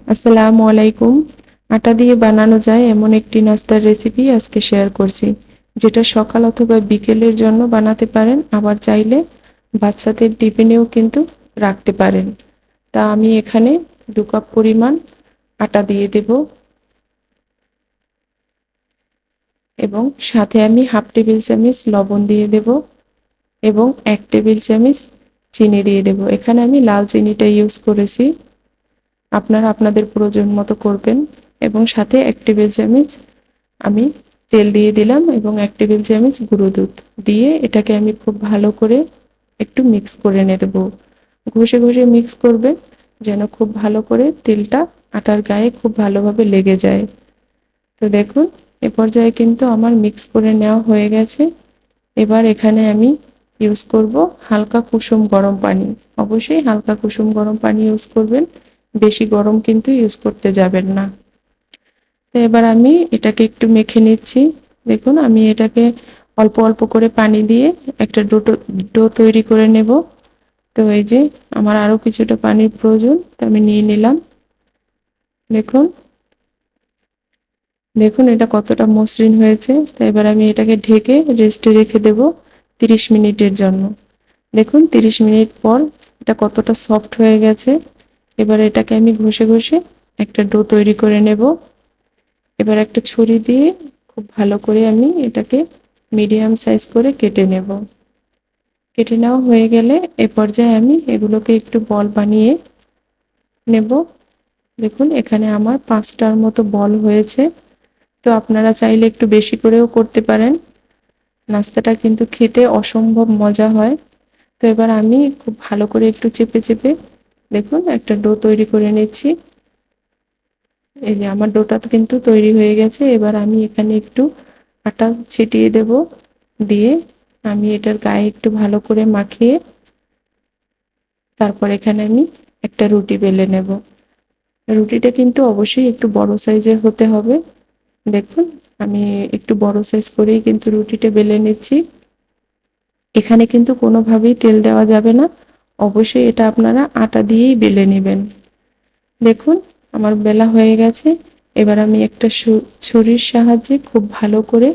আসসালামু আলাইকুম। আটা দিয়ে বানানো যায় এমন একটি নাস্তার রেসিপি আজকে শেয়ার করছি, যেটা সকাল অথবা বিকেলের জন্য বানাতে পারেন, আবার চাইলে বাচ্চাদের টিফিনেও কিন্তু রাখতে পারেন। তা আমি এখানে 2 কাপ পরিমাণ আটা দিয়ে দেব এবং সাথে আমি হাফ টেবিল চামচ লবণ দিয়ে দেব এবং 1 টেবিল চামচ চিনি দিয়ে দেব। এখানে আমি লাল চিনিটা ইউজ করেছি, আপনারা আপনাদের প্রয়োজন মতো করবেন। এবং সাথে 1 টেবিল চামচ আমি তেল দিয়ে দিলাম এবং 1 টেবিল চামচ গুঁড়ো দুধ দিয়ে এটাকে আমি খুব ভালো করে একটু মিক্স করে নেব। ঘষে ঘষে মিক্স করবেন যেন খুব ভালো করে তেলটা আটার গায়ে খুব ভালোভাবে লেগে যায়। তো দেখুন, এ পর্যায়ে কিন্তু আমার মিক্স করে নেওয়া হয়ে গেছে। এবার এখানে আমি ইউজ করব হালকা কুসুম গরম পানি। অবশ্যই হালকা কুসুম গরম পানি ইউজ করবেন, বেশি গরম কিন্তু ইউজ করতে যাবেন না। তো এবার আমি এটাকে একটু মেখে নিচ্ছি। দেখুন, আমি এটাকে অল্প অল্প করে পানি দিয়ে একটা ডো তৈরি করে নেব। তো এই যে আমার আরো কিছুটা পানির প্রয়োজন, তো আমি নিয়ে নিলাম। দেখুন দেখুন এটা কতটা মসৃণ হয়েছে। তো এবার আমি এটাকে ঢেকে রেস্টে রেখে দেব 30 মিনিটের জন্য। দেখুন 30 মিনিট পর এটা কতটা সফট হয়ে গেছে। এবার এটাকে আমি ঘষে ঘষে একটা ডো তৈরি করে নেব। এবার একটা ছুরি দিয়ে খুব ভালো করে আমি এটাকে মিডিয়াম সাইজ করে কেটে নেব। কেটে নেওয়া হয়ে গেলে এ পর্যায়ে আমি এগুলোকে একটু বল বানিয়ে নেব। দেখুন এখানে আমার 5টার মতো বল হয়েছে। তো আপনারা চাইলে একটু বেশি করেও করতে পারেন। নাস্তাটা কিন্তু খেতে অসম্ভব মজা হয়। তো এবার আমি খুব ভালো করে একটু চেপে চেপে দেখুন একটা ডো তৈরি করে নিচ্ছি। এই যে আমার ডোটা কিন্তু তৈরি হয়ে গেছে। এবার আমি এখানে একটু আটা ছিটিয়ে দেব, দিয়ে আমি এটার গায়ে একটু ভালো করে মাখিয়ে তারপর এখানে আমি একটা রুটি বেলে নেব। রুটিটা কিন্তু অবশ্যই একটু বড় সাইজের হতে হবে। দেখুন আমি একটু বড় সাইজ করেই কিন্তু রুটিটা বেলে নিচ্ছি। এখানে কিন্তু কোনোভাবেই তেল দেওয়া যাবে না, অবশ্যই এটা আপনারা আটা দিয়েই বেলে নেবেন। দেখুন আমার বেলা হয়ে গেছে। এবার আমি একটা ছুরির সাহায্যে খুব ভালো করে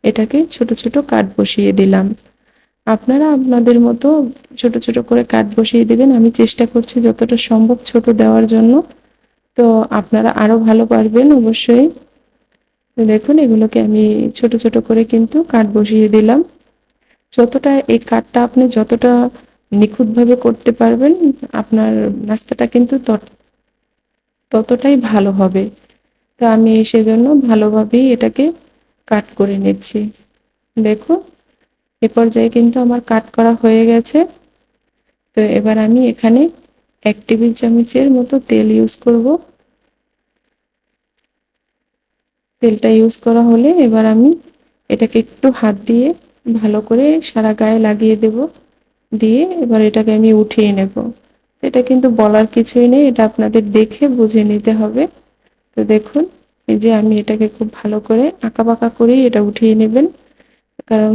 এটাকে ছোট ছোট কাট বসিয়ে দিলাম। আপনারা আপনাদের মতো ছোট ছোট করে কাট বসিয়ে দিবেন। আমি চেষ্টা করছি যতটা সম্ভব ছোট দেওয়ার জন্য। তো আপনারা আরো ভালো পারবেন অবশ্যই। তো দেখুন এগুলোকে আমি ছোট ছোট করে কিন্তু কাট বসিয়ে দিলাম। যতটা এই কাটটা আপনি যতটা নিখুঁতভাবে করতে পারবেন, আপনার নাস্তাটা কিন্তু ততটাই ভালো হবে। তো আমি সেজন্য ভালোভাবেই এটাকে কাট করে নিচ্ছি। দেখুন এ পর্যায়ে কিন্তু আমার কাট করা হয়ে গেছে। তো এবার আমি এখানে 1 টেবিল চামচের মতো তেল ইউজ করব। তেলটা ইউজ করা হলে এবার আমি এটাকে একটু হাত দিয়ে ভালো করে সারা গায়ে লাগিয়ে দেব। দিয়ে এবার এটাকে আমি উঠিয়ে নেব। এটা কিন্তু বলার কিছুই নেই, এটা আপনাদের দেখে বুঝে নিতে হবে। তো দেখুন এই যে আমি এটাকে খুব ভালো করে আঁকাবাঁকা করেই এটা উঠিয়ে নেবেন, কারণ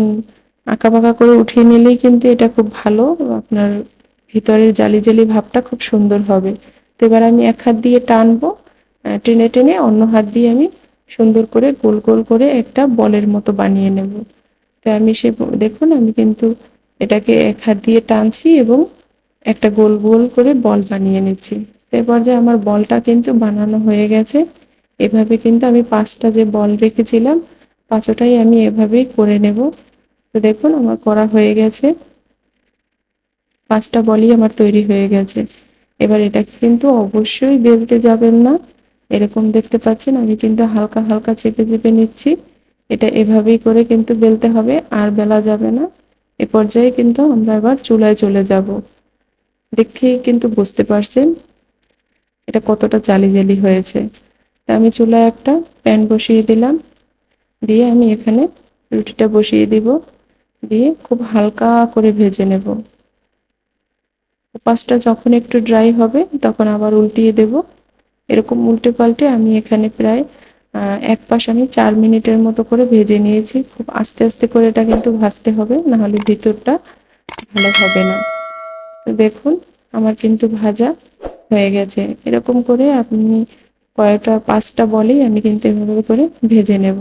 আঁকাবাঁকা করে উঠিয়ে নিলেই কিন্তু এটা খুব ভালো, আপনার ভিতরের জালি জালি ভাবটা খুব সুন্দর হবে। তো এবার আমি এক হাত দিয়ে টানবো, টেনে টেনে অন্য হাত দিয়ে আমি সুন্দর করে গোল গোল করে একটা বলের মতো বানিয়ে নেব। তো আমি দেখুন আমি কিন্তু এটাকে এক হাত দিয়ে টানছি এবং একটা গোল গোল করে বল বানিয়ে নিচ্ছি। এরপর যে আমার বলটা কিন্তু বানানো হয়ে গেছে। এভাবে কিন্তু আমি 5টা যে বল রেখেছিলাম 5টাই আমি এভাবেই করে নেব। তো দেখুন আমার করা হয়ে গেছে। 5টা বলই আমার তৈরি হয়ে গেছে। এবার এটা কিন্তু অবশ্যই বেলতে যাবেন না। এরকম দেখতে পাচ্ছেন আমি কিন্তু হালকা হালকা চেপে চেপে নিচ্ছি। এটা এভাবেই করে কিন্তু বেলতে হবে, আর বেলা যাবে না। এ পর্যায়ে কিন্তু আমরা এবার চুলায় চলে যাব। দেখেই কিন্তু বুঝতে পারছেন এটা কতটা জালি জালি হয়েছে। তা আমি চুলায় একটা প্যান বসিয়ে দিলাম, দিয়ে আমি এখানে রুটিটা বসিয়ে দিব, দিয়ে খুব হালকা করে ভেজে নেব। পাঁচটা যখন একটু ড্রাই হবে তখন আবার উল্টিয়ে দেব। এরকম উল্টে পাল্টে আমি এখানে প্রায় এক পাশ আমি 4 মিনিটের মতো করে ভেজে নিয়েছি। খুব আস্তে আস্তে করে এটা কিন্তু ভাজতে হবে, না হলে ভিতরটা ভালো হবে না। তো দেখুন আমার কিন্তু ভাজা হয়ে গেছে। এরকম করে আপনি কয়টা 5টা বলেই আমি কিন্তু এভাবে করে ভেজে নেব।